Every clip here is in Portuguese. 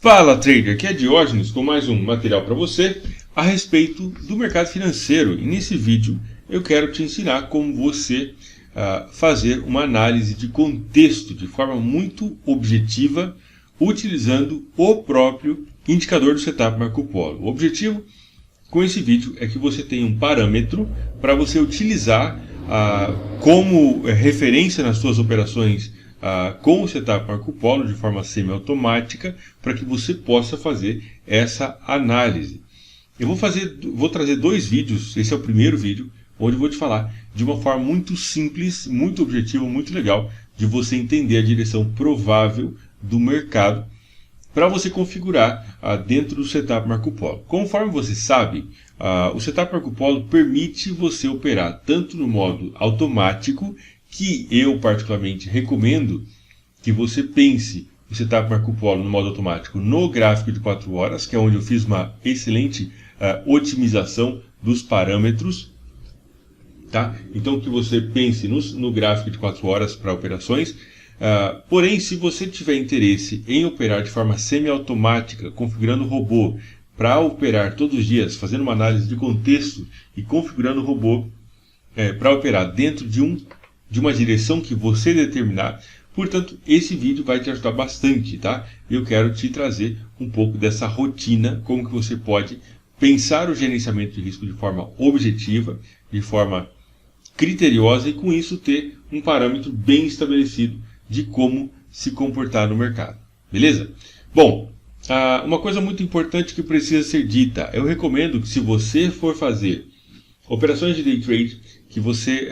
Fala trader, aqui é Diógenes com mais um material para você a respeito do mercado financeiro. E nesse vídeo eu quero te ensinar como você fazer uma análise de contexto de forma muito objetiva, utilizando o próprio indicador do setup Marco Polo. O objetivo com esse vídeo é que você tenha um parâmetro para você utilizar como referência nas suas operações com o setup Marco Polo de forma semi-automática, para que você possa fazer essa análise. Eu vou trazer dois vídeos, esse é o primeiro vídeo, onde eu vou te falar de uma forma muito simples, muito objetiva, muito legal, de você entender a direção provável do mercado, para você configurar dentro do setup Marco Polo. Conforme você sabe, o setup Marco Polo permite você operar tanto no modo automático, que eu particularmente recomendo que você pense o setup Marco Polo no modo automático no gráfico de 4 horas, que é onde eu fiz uma excelente otimização dos parâmetros. Tá? Então que você pense no gráfico de 4 horas para operações. Porém, se você tiver interesse em operar de forma semi-automática, configurando o robô para operar todos os dias, fazendo uma análise de contexto e configurando o robô para operar dentro de uma direção que você determinar, portanto, esse vídeo vai te ajudar bastante, tá? Eu quero te trazer um pouco dessa rotina, como que você pode pensar o gerenciamento de risco de forma objetiva, de forma criteriosa e com isso ter um parâmetro bem estabelecido de como se comportar no mercado. Beleza? Bom, uma coisa muito importante que precisa ser dita. Eu recomendo que se você for fazer operações de day trade, que você,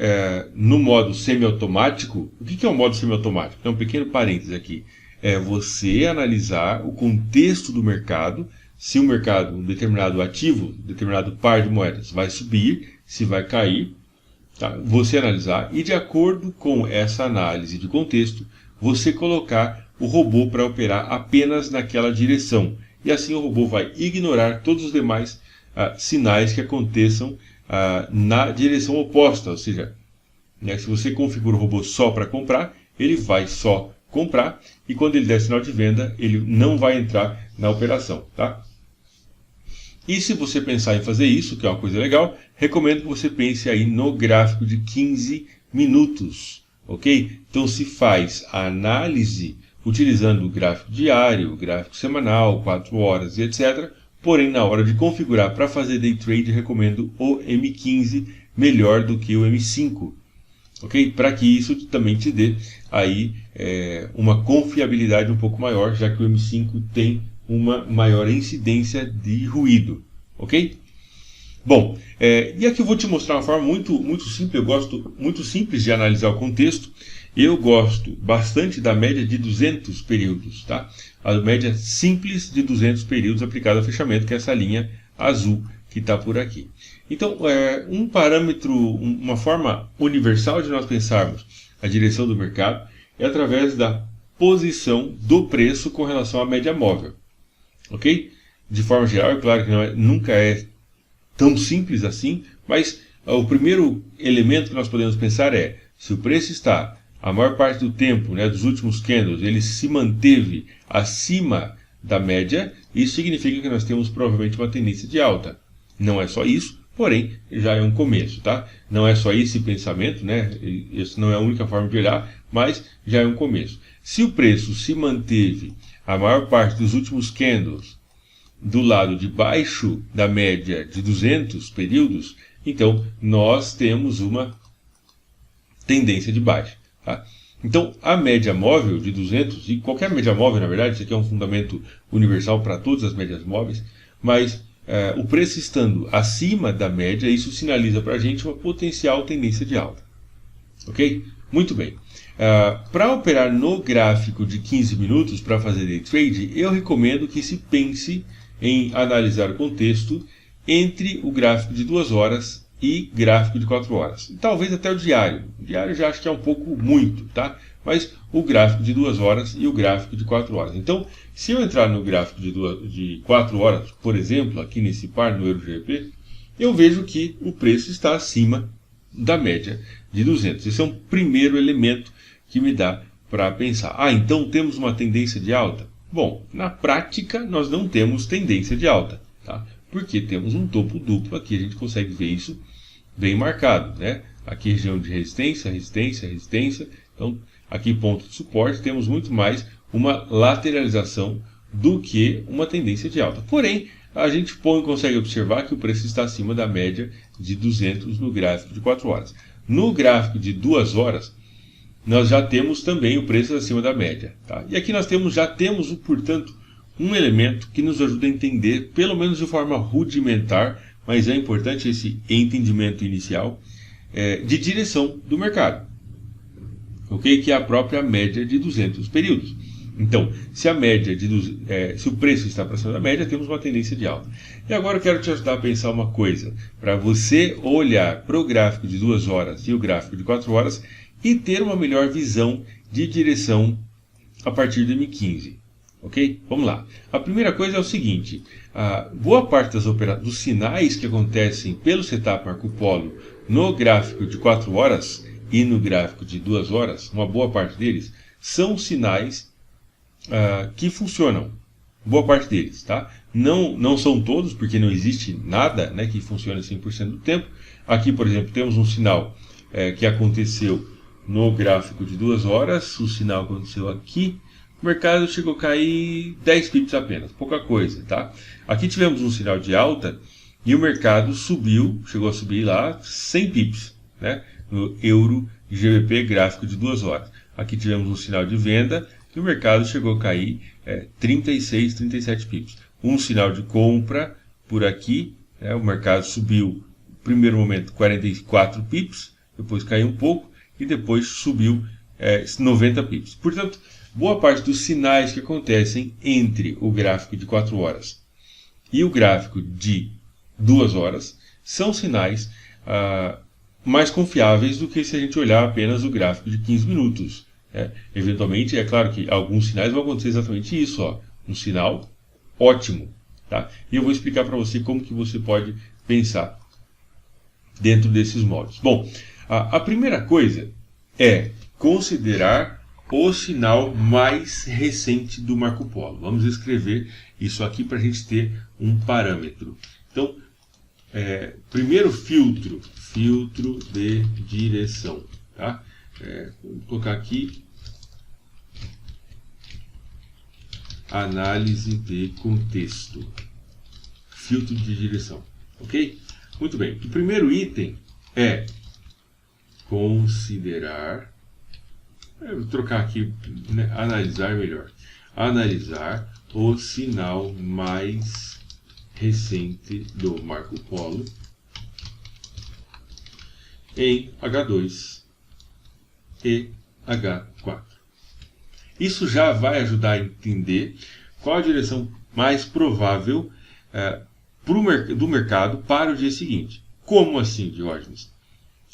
no modo semi-automático, o que é o modo semi-automático? Então, um pequeno parênteses aqui. É você analisar o contexto do mercado, se o mercado, um determinado ativo, um determinado par de moedas vai subir, se vai cair, tá? Você analisar e de acordo com essa análise de contexto, você colocar o robô para operar apenas naquela direção. E assim o robô vai ignorar todos os demais sinais que aconteçam na direção oposta, ou seja, se você configura o robô só para comprar, ele vai só comprar e quando ele der sinal de venda, ele não vai entrar na operação, tá? E se você pensar em fazer isso, que é uma coisa legal, recomendo que você pense aí no gráfico de 15 minutos, ok? Então se faz a análise utilizando o gráfico diário, o gráfico semanal, 4 horas e etc., porém, na hora de configurar para fazer day trade, recomendo o M15 melhor do que o M5. Ok? Para que isso também te dê aí uma confiabilidade um pouco maior, já que o M5 tem uma maior incidência de ruído. Ok? Bom, e aqui eu vou te mostrar uma forma muito simples. Eu gosto muito simples de analisar o contexto. Eu gosto bastante da média de 200 períodos, tá? A média simples de 200 períodos aplicada ao fechamento, que é essa linha azul que está por aqui. Então, um parâmetro, uma forma universal de nós pensarmos a direção do mercado é através da posição do preço com relação à média móvel. Ok? De forma geral, é claro que nunca é tão simples assim, mas o primeiro elemento que nós podemos pensar é, se o preço está, a maior parte do tempo, dos últimos candles, ele se manteve acima da média, isso significa que nós temos provavelmente uma tendência de alta. Não é só isso, porém, já é um começo, tá? Não é só esse pensamento, Isso não é a única forma de olhar, mas já é um começo. Se o preço se manteve a maior parte dos últimos candles do lado de baixo da média de 200 períodos, então nós temos uma tendência de baixa. Tá? Então, a média móvel de 200, e qualquer média móvel, na verdade, isso aqui é um fundamento universal para todas as médias móveis, mas o preço estando acima da média, isso sinaliza para a gente uma potencial tendência de alta. Ok? Muito bem. Para operar no gráfico de 15 minutos, para fazer day trade, eu recomendo que se pense em analisar o contexto entre o gráfico de 2 horas e gráfico de 4 horas. E talvez até o diário. O diário já acho que é um pouco muito, tá? Mas o gráfico de 2 horas e o gráfico de 4 horas. Então, se eu entrar no gráfico de 4 horas, por exemplo, aqui nesse par no EURGBP, eu vejo que o preço está acima da média de 200. Esse é um primeiro elemento que me dá para pensar. Então temos uma tendência de alta? Bom, na prática nós não temos tendência de alta, tá? Porque temos um topo duplo aqui, a gente consegue ver isso bem marcado, né? Aqui região de resistência, resistência, resistência. Então, aqui ponto de suporte, temos muito mais uma lateralização do que uma tendência de alta. Porém, a gente consegue observar que o preço está acima da média de 200 no gráfico de 4 horas. No gráfico de 2 horas, nós já temos também o preço acima da média. Tá? E aqui nós já temos, portanto, um elemento que nos ajuda a entender, pelo menos de forma rudimentar, mas é importante esse entendimento inicial, de direção do mercado. Okay? Que é a própria média de 200 períodos. Então, se se o preço está para cima da média, temos uma tendência de alta. E agora eu quero te ajudar a pensar uma coisa, para você olhar para o gráfico de 2 horas e o gráfico de 4 horas e ter uma melhor visão de direção a partir de M15. Ok? Vamos lá. A primeira coisa é o seguinte, boa parte dos sinais que acontecem pelo setup Marco Polo no gráfico de 4 horas e no gráfico de 2 horas, uma boa parte deles, são sinais que funcionam, boa parte deles, tá? Não são todos, porque não existe nada, né, que funcione 100% do tempo. Aqui, por exemplo, temos um sinal que aconteceu no gráfico de 2 horas, o sinal aconteceu aqui, o mercado chegou a cair 10 pips apenas, pouca coisa, tá? Aqui tivemos um sinal de alta e o mercado subiu, chegou a subir lá 100 pips, né, no euro GBP gráfico de 2 horas. Aqui tivemos um sinal de venda e o mercado chegou a cair 36, 37 pips. Um sinal de compra por aqui, o mercado subiu, no primeiro momento, 44 pips, depois caiu um pouco e depois subiu 90 pips. Portanto, boa parte dos sinais que acontecem entre o gráfico de 4 horas e o gráfico de 2 horas são sinais mais confiáveis do que se a gente olhar apenas o gráfico de 15 minutos. Eventualmente, é claro que alguns sinais vão acontecer exatamente isso, ó, um sinal ótimo, tá? E eu vou explicar para você como que você pode pensar dentro desses modos. Bom, a primeira coisa é considerar o sinal mais recente do Marco Polo. Vamos escrever isso aqui para a gente ter um parâmetro. Então, primeiro filtro de direção, tá? Vou colocar aqui análise de contexto, filtro de direção, ok? Muito bem, o primeiro item é considerar, vou trocar aqui, né, analisar melhor, analisar o sinal mais recente do Marco Polo em H2 e H4. Isso já vai ajudar a entender qual a direção mais provável do mercado para o dia seguinte. Como assim, Diógenes?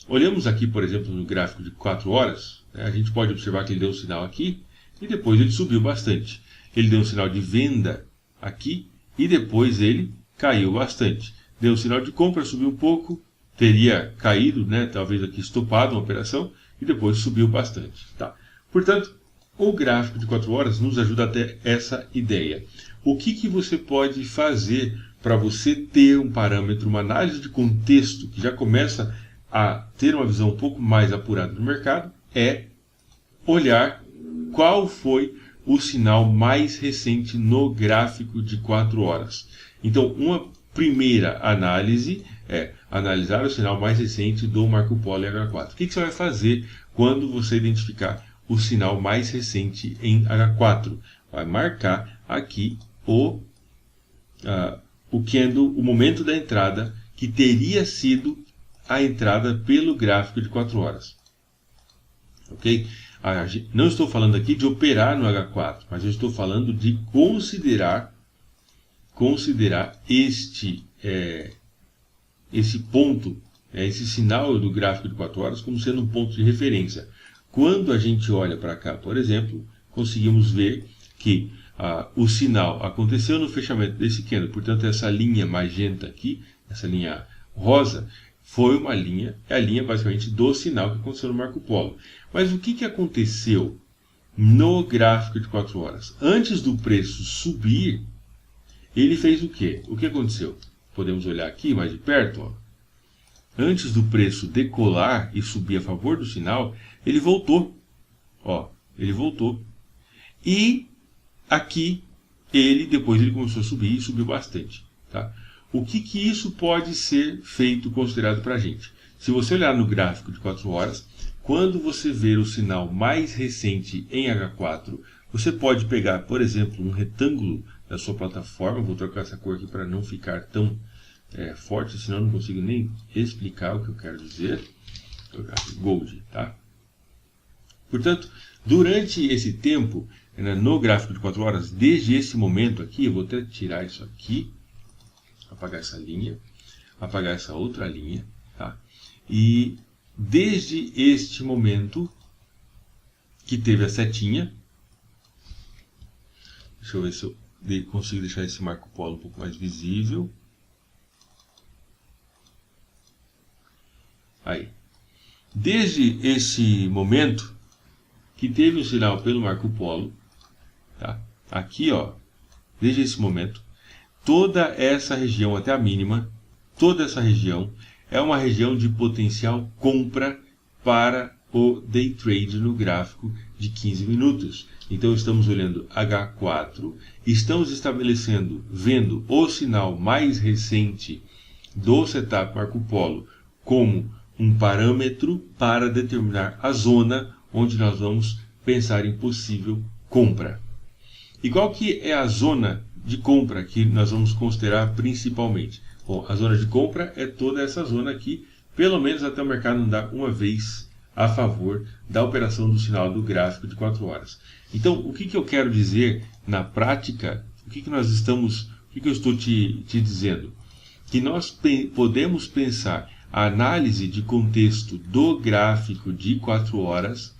Olhamos aqui, por exemplo, no gráfico de 4 horas, a gente pode observar que ele deu um sinal aqui e depois ele subiu bastante. Ele deu um sinal de venda aqui e depois ele caiu bastante. Deu um sinal de compra, subiu um pouco, teria caído, né, talvez aqui estopado uma operação e depois subiu bastante. Tá? Portanto, o gráfico de 4 horas nos ajuda a ter essa ideia. O que você pode fazer para você ter um parâmetro, uma análise de contexto que já começa a ter uma visão um pouco mais apurada do mercado, é olhar qual foi o sinal mais recente no gráfico de 4 horas. Então, uma primeira análise é analisar o sinal mais recente do Marco Polo H4. O que você vai fazer quando você identificar o sinal mais recente em H4? Vai marcar aqui o candle, o momento da entrada, que teria sido a entrada pelo gráfico de 4 horas. Ok? Não estou falando aqui de operar no H4, mas eu estou falando de considerar esse ponto, esse sinal do gráfico de 4 horas como sendo um ponto de referência. Quando a gente olha para cá, por exemplo, conseguimos ver que o sinal aconteceu no fechamento desse candle. Portanto, essa linha magenta aqui, essa linha rosa, foi uma linha, é a linha basicamente do sinal que aconteceu no Marco Polo. Mas o que aconteceu no gráfico de 4 horas. Antes do preço subir, ele fez o quê? O que aconteceu? Podemos olhar aqui mais de perto. Ó. Antes do preço decolar e subir a favor do sinal, ele voltou. Ó, ele voltou. E aqui, depois ele começou a subir e subiu bastante. Tá? O que isso pode ser feito, considerado para a gente? Se você olhar no gráfico de 4 horas, quando você ver o sinal mais recente em H4, você pode pegar, por exemplo, um retângulo da sua plataforma. Vou trocar essa cor aqui para não ficar tão forte, senão eu não consigo nem explicar o que eu quero dizer. Vou colocar aqui, Gold, tá? Portanto, durante esse tempo, no gráfico de 4 horas, desde esse momento aqui, eu vou até tirar isso aqui, apagar essa linha, apagar essa outra linha, tá? E desde este momento que teve a setinha, deixa eu ver se eu consigo deixar esse Marco Polo um pouco mais visível. Aí. Desde esse momento que teve um sinal pelo Marco Polo, tá? Aqui, ó, desde esse momento, toda essa região até a mínima, toda essa região é uma região de potencial compra para o day trade no gráfico de 15 minutos. Então estamos olhando H4, estamos estabelecendo, vendo o sinal mais recente do setup Marco Polo como um parâmetro para determinar a zona onde nós vamos pensar em possível compra. E qual que é a zona de compra que nós vamos considerar principalmente? Bom, a zona de compra é toda essa zona aqui, pelo menos até o mercado andar uma vez a favor da operação do sinal do gráfico de 4 horas. Então, o que eu quero dizer na prática? O que eu estou te dizendo? Que nós podemos pensar a análise de contexto do gráfico de 4 horas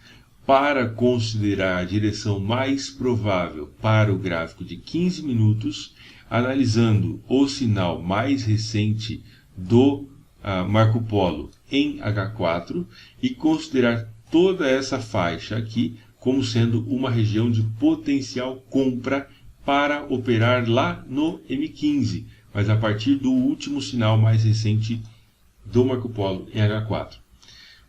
para considerar a direção mais provável para o gráfico de 15 minutos, analisando o sinal mais recente do Marco Polo em H4 e considerar toda essa faixa aqui como sendo uma região de potencial compra para operar lá no M15, mas a partir do último sinal mais recente do Marco Polo em H4.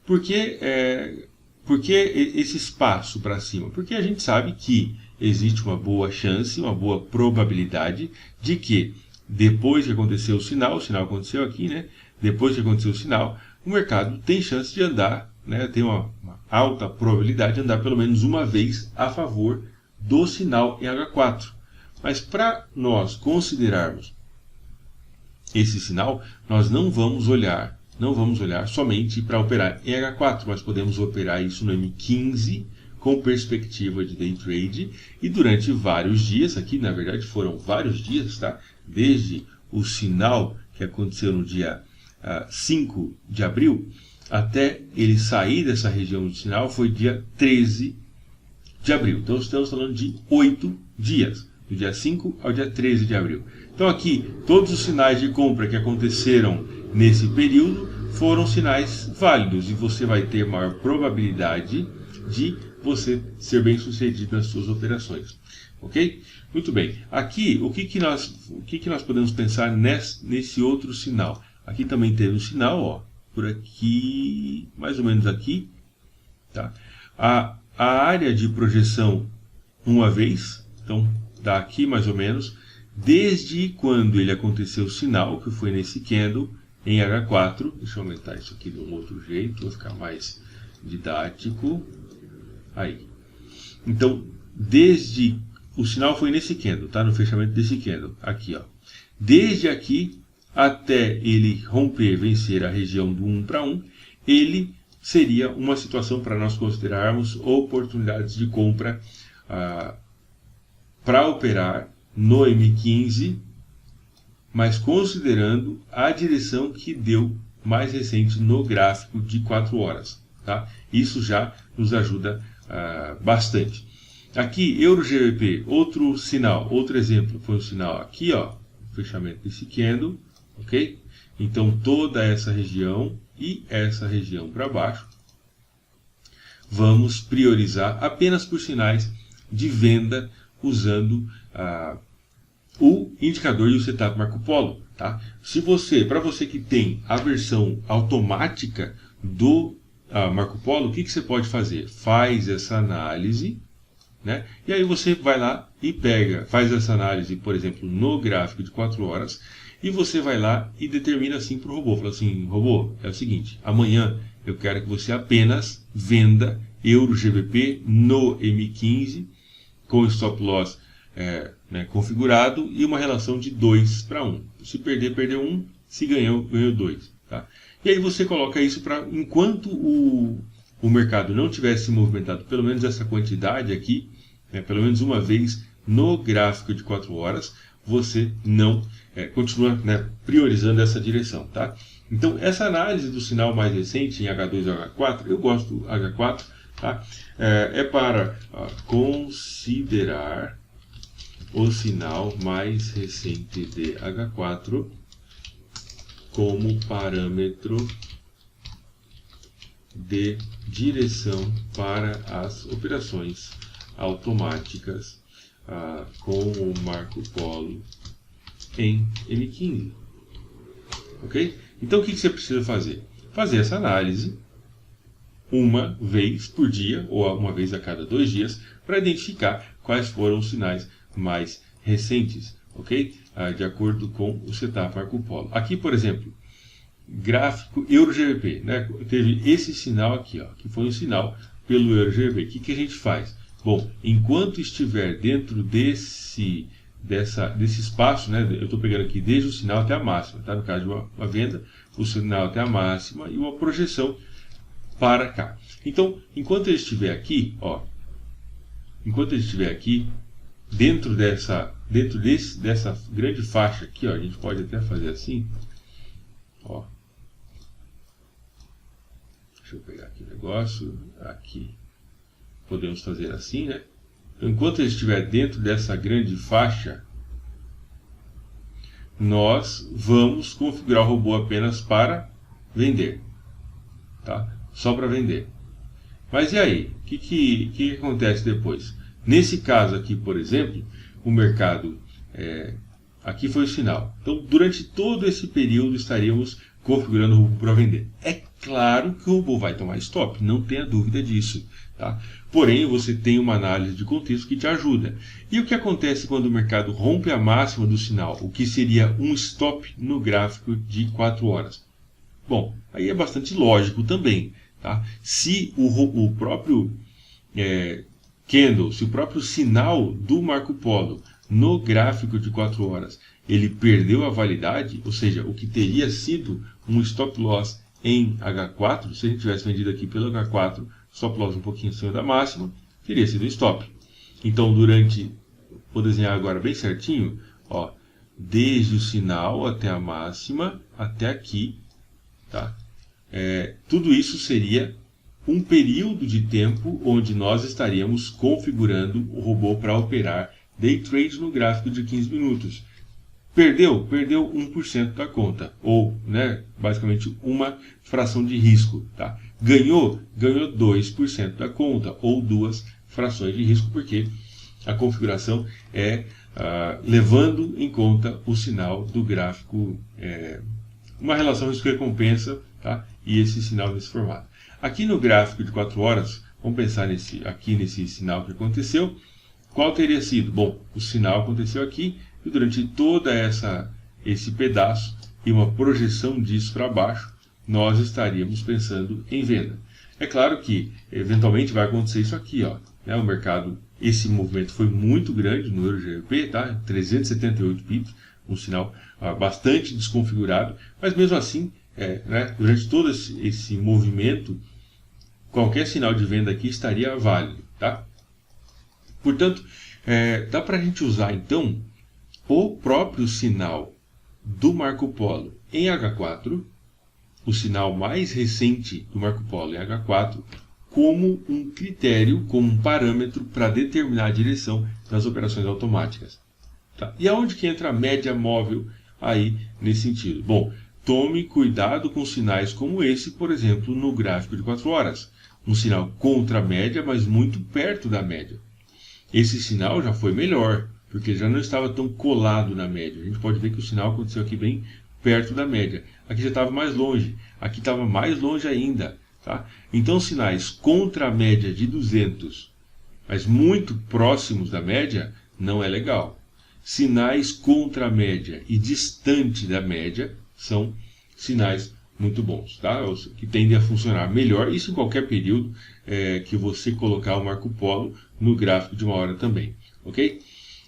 Por que esse espaço para cima? Porque a gente sabe que existe uma boa chance, uma boa probabilidade de que depois que aconteceu o sinal aconteceu aqui, né? Depois que aconteceu o sinal, o mercado tem chance de andar, né? Tem uma alta probabilidade de andar pelo menos uma vez a favor do sinal em H4. Mas para nós considerarmos esse sinal, nós não vamos olhar somente para operar em H4, mas podemos operar isso no M15 com perspectiva de day trade e durante vários dias, aqui na verdade foram vários dias, tá? Desde o sinal que aconteceu no dia 5 de abril até ele sair dessa região de sinal foi dia 13 de abril. Então estamos falando de 8 dias, do dia 5 ao dia 13 de abril. Então aqui, todos os sinais de compra que aconteceram nesse período foram sinais válidos e você vai ter maior probabilidade de você ser bem sucedido nas suas operações. Ok? Muito bem. Aqui, o que nós podemos pensar nesse outro sinal? Aqui também teve um sinal, ó, por aqui, mais ou menos aqui. Tá? A área de projeção uma vez, então dá aqui mais ou menos, desde quando ele aconteceu o sinal, que foi nesse candle, em H4, deixa eu aumentar isso aqui de um outro jeito, vou ficar mais didático, aí. Então, desde o sinal foi nesse candle, tá? No fechamento desse candle, aqui, ó. Desde aqui até ele romper, vencer a região do 1 para 1, ele seria uma situação para nós considerarmos oportunidades de compra para operar no M15, mas considerando a direção que deu mais recente no gráfico de 4 horas. Tá? Isso já nos ajuda bastante. Aqui, Euro-GBP, outro sinal, outro exemplo, foi um sinal aqui, ó, fechamento desse candle, ok? Então toda essa região e essa região para baixo vamos priorizar apenas por sinais de venda usando o indicador e o setup Marco Polo. Tá? Para você que tem a versão automática do Marco Polo, o que você pode fazer? Faz essa análise, né? E aí você vai lá e faz essa análise, por exemplo, no gráfico de 4 horas, e você vai lá e determina assim para o robô, fala assim, robô, é o seguinte, amanhã eu quero que você apenas venda Euro GBP no M15 com stop loss configurado e uma relação de 2 para 1. Se perder, perdeu 1, se ganhou, ganhou 2. Tá? E aí você coloca isso para, enquanto o mercado não tivesse movimentado pelo menos essa quantidade aqui, pelo menos uma vez no gráfico de 4 horas, você não continua priorizando essa direção. Tá? Então, essa análise do sinal mais recente em H2 e H4, eu gosto do H4, tá? É para considerar o sinal mais recente de H4 como parâmetro de direção para as operações automáticas com o Marco Polo em M15. Ok? Então o que você precisa fazer? Fazer essa análise uma vez por dia, ou uma vez a cada 2 dias, para identificar quais foram os sinais mais recentes, ok? De acordo com o setup Marco Polo. Aqui, por exemplo, gráfico Euro-GBP, né? Teve esse sinal aqui, ó, que foi um sinal pelo Euro-GBP. O que a gente faz? Bom, enquanto estiver dentro desse espaço, né? Eu estou pegando aqui desde o sinal até a máxima, tá? No caso de uma venda, o sinal até a máxima e uma projeção para cá. Então, enquanto ele estiver aqui, ó, dentro dessa grande faixa aqui, ó, a gente pode até fazer assim, ó. Deixa eu pegar aqui o negócio, aqui. Podemos fazer assim, né? Então, enquanto ele estiver dentro dessa grande faixa, nós vamos configurar o robô apenas para vender, tá? Só para vender. Mas e aí? O que acontece depois? Nesse caso aqui, por exemplo, o mercado, aqui foi o sinal. Então, durante todo esse período, estaríamos configurando o robô para vender. É claro que o robô vai tomar stop, não tenha dúvida disso. Tá? Porém, você tem uma análise de contexto que te ajuda. E o que acontece quando o mercado rompe a máxima do sinal? O que seria um stop no gráfico de 4 horas? Bom, aí é bastante lógico também. Tá? Se o próprio candle, se o próprio sinal do Marco Polo no gráfico de 4 horas ele perdeu a validade, ou seja, o que teria sido um stop loss em H4, se a gente tivesse vendido aqui pelo H4, stop loss um pouquinho acima da máxima, teria sido stop. Então, vou desenhar agora bem certinho, ó, desde o sinal até a máxima, até aqui, tá? Tudo isso seria um período de tempo onde nós estaríamos configurando o robô para operar day trade no gráfico de 15 minutos. Perdeu 1% da conta, ou basicamente uma fração de risco. Tá? Ganhou 2% da conta, ou 2 frações de risco, porque a configuração é levando em conta o sinal do gráfico, uma relação risco-recompensa, tá? E esse sinal nesse formato. Aqui no gráfico de 4 horas, vamos pensar aqui nesse sinal que aconteceu. Qual teria sido? Bom, o sinal aconteceu aqui e durante todo esse pedaço e uma projeção disso para baixo, nós estaríamos pensando em venda. É claro que eventualmente vai acontecer isso aqui, ó, né? O mercado, esse movimento foi muito grande no Euro-GBP, tá? 378 pips, um sinal bastante desconfigurado, mas mesmo assim, durante todo esse movimento, qualquer sinal de venda aqui estaria válido, tá? Portanto, dá para a gente usar então o próprio sinal do Marco Polo em H4, o sinal mais recente do Marco Polo em H4, como um critério, como um parâmetro para determinar a direção das operações automáticas. Tá? E aonde que entra a média móvel aí nesse sentido? Bom, tome cuidado com sinais como esse, por exemplo, no gráfico de 4 horas. um sinal contra a média, mas muito perto da média. Esse sinal já foi melhor, porque já não estava tão colado na média. A gente pode ver que o sinal aconteceu aqui bem perto da média. Aqui já estava mais longe, aqui estava mais longe ainda. Tá? Então, sinais contra a média de 200, mas muito próximos da média, não é legal. Sinais contra a média e distante da média são sinais muito bons, tá? Que tendem a funcionar melhor, isso em qualquer período que você colocar o Marco Polo no gráfico de uma hora também, ok?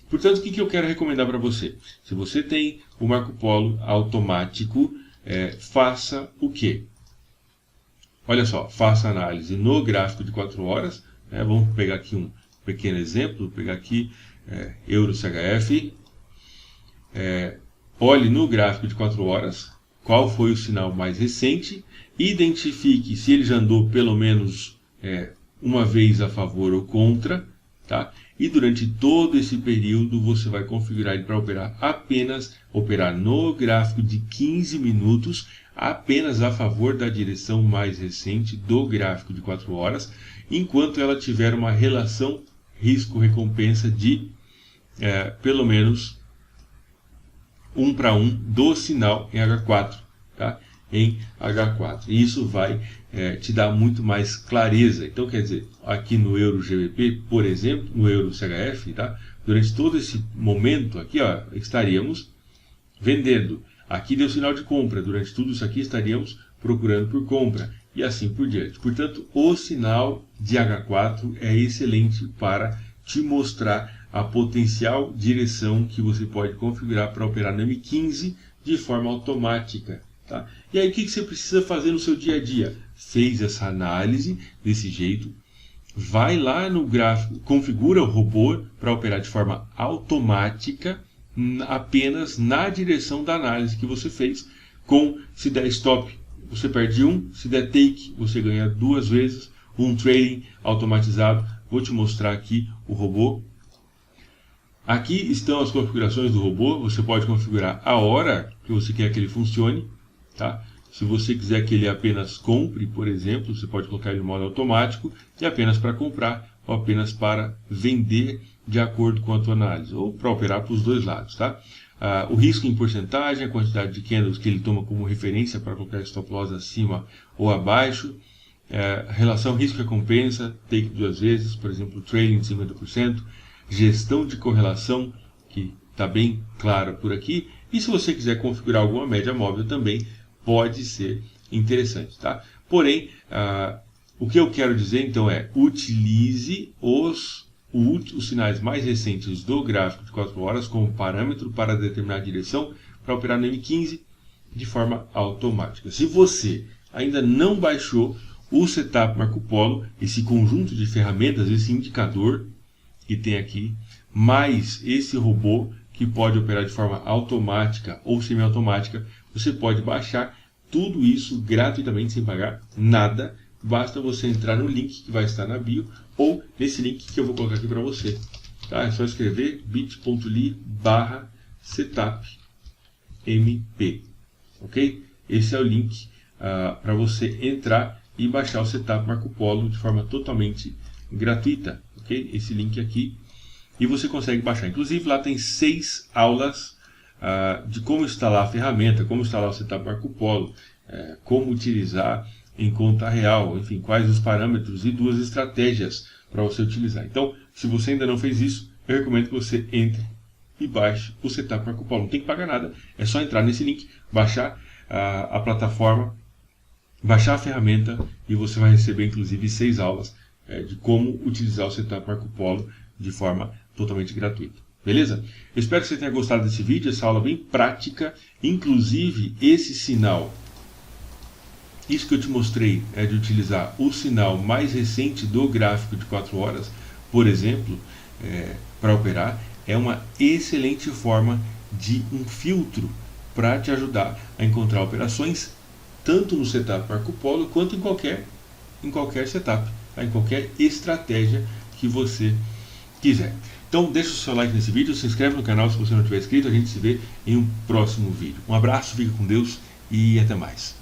Portanto, o que eu quero recomendar para você? Se você tem o Marco Polo automático, faça o quê? Olha só, faça análise no gráfico de 4 horas, vamos pegar aqui um pequeno exemplo, vou pegar aqui Euro CHF, olhe no gráfico de 4 horas, qual foi o sinal mais recente, identifique se ele já andou pelo menos uma vez a favor ou contra, tá? E durante todo esse período você vai configurar ele para operar no gráfico de 15 minutos, apenas a favor da direção mais recente do gráfico de 4 horas, enquanto ela tiver uma relação risco-recompensa de pelo menos 1:1 do sinal em H4, tá? Em H4. E isso vai te dar muito mais clareza. Então, quer dizer, aqui no Euro GBP, por exemplo, no Euro CHF, tá? Durante todo esse momento aqui, ó, estaríamos vendendo. Aqui deu sinal de compra. Durante tudo isso aqui estaríamos procurando por compra. E assim por diante. Portanto, o sinal de H4 é excelente para te mostrar a potencial direção que você pode configurar para operar no M15 de forma automática. Tá? E aí o que você precisa fazer no seu dia a dia? Fez essa análise desse jeito, vai lá no gráfico, configura o robô para operar de forma automática, apenas na direção da análise que você fez, se der stop, você perde um, se der take, você ganha 2 vezes, um trading automatizado. Vou te mostrar aqui o robô. Aqui estão as configurações do robô. Você pode configurar a hora que você quer que ele funcione. Tá? Se você quiser que ele apenas compre, por exemplo, você pode colocar ele no modo automático e apenas para comprar ou apenas para vender de acordo com a tua análise, ou para operar para os dois lados. Tá? O risco em porcentagem, a quantidade de candles que ele toma como referência para colocar stop loss acima ou abaixo, relação risco-recompensa, take 2 vezes, por exemplo, trading de 50%, gestão de correlação, que está bem clara por aqui, e se você quiser configurar alguma média móvel também, pode ser interessante. Tá? Porém, o que eu quero dizer então utilize os sinais mais recentes do gráfico de 4 horas como parâmetro para determinar a direção para operar no M15 de forma automática. Se você ainda não baixou o Setup Marco Polo, esse conjunto de ferramentas, esse indicador que tem aqui, mais esse robô que pode operar de forma automática ou semiautomática, você pode baixar tudo isso gratuitamente sem pagar nada. Basta você entrar no link que vai estar na bio ou nesse link que eu vou colocar aqui para você. Tá? É só escrever bit.ly/setupmp. Ok? Esse é o link para você entrar e baixar o Setup Marco Polo de forma totalmente gratuita. Ok? Esse link aqui. E você consegue baixar. Inclusive lá tem 6 aulas de como instalar a ferramenta, como instalar o Setup Marco Polo, como utilizar em conta real, enfim, quais os parâmetros e 2 estratégias para você utilizar. Então, se você ainda não fez isso, eu recomendo que você entre e baixe o Setup Marco Polo. Não tem que pagar nada, é só entrar nesse link, baixar a plataforma, baixar a ferramenta e você vai receber inclusive 6 aulas de como utilizar o Setup Marco Polo de forma totalmente gratuita. Beleza? Eu espero que você tenha gostado desse vídeo, essa aula bem prática, inclusive esse sinal. Isso que eu te mostrei é de utilizar o sinal mais recente do gráfico de 4 horas, por exemplo, para operar, é uma excelente forma de um filtro para te ajudar a encontrar operações tanto no Setup Marco Polo quanto em qualquer setup, tá? Em qualquer estratégia que você quiser. Então deixa o seu like nesse vídeo, se inscreve no canal se você não tiver inscrito, a gente se vê em um próximo vídeo. Um abraço, fica com Deus e até mais.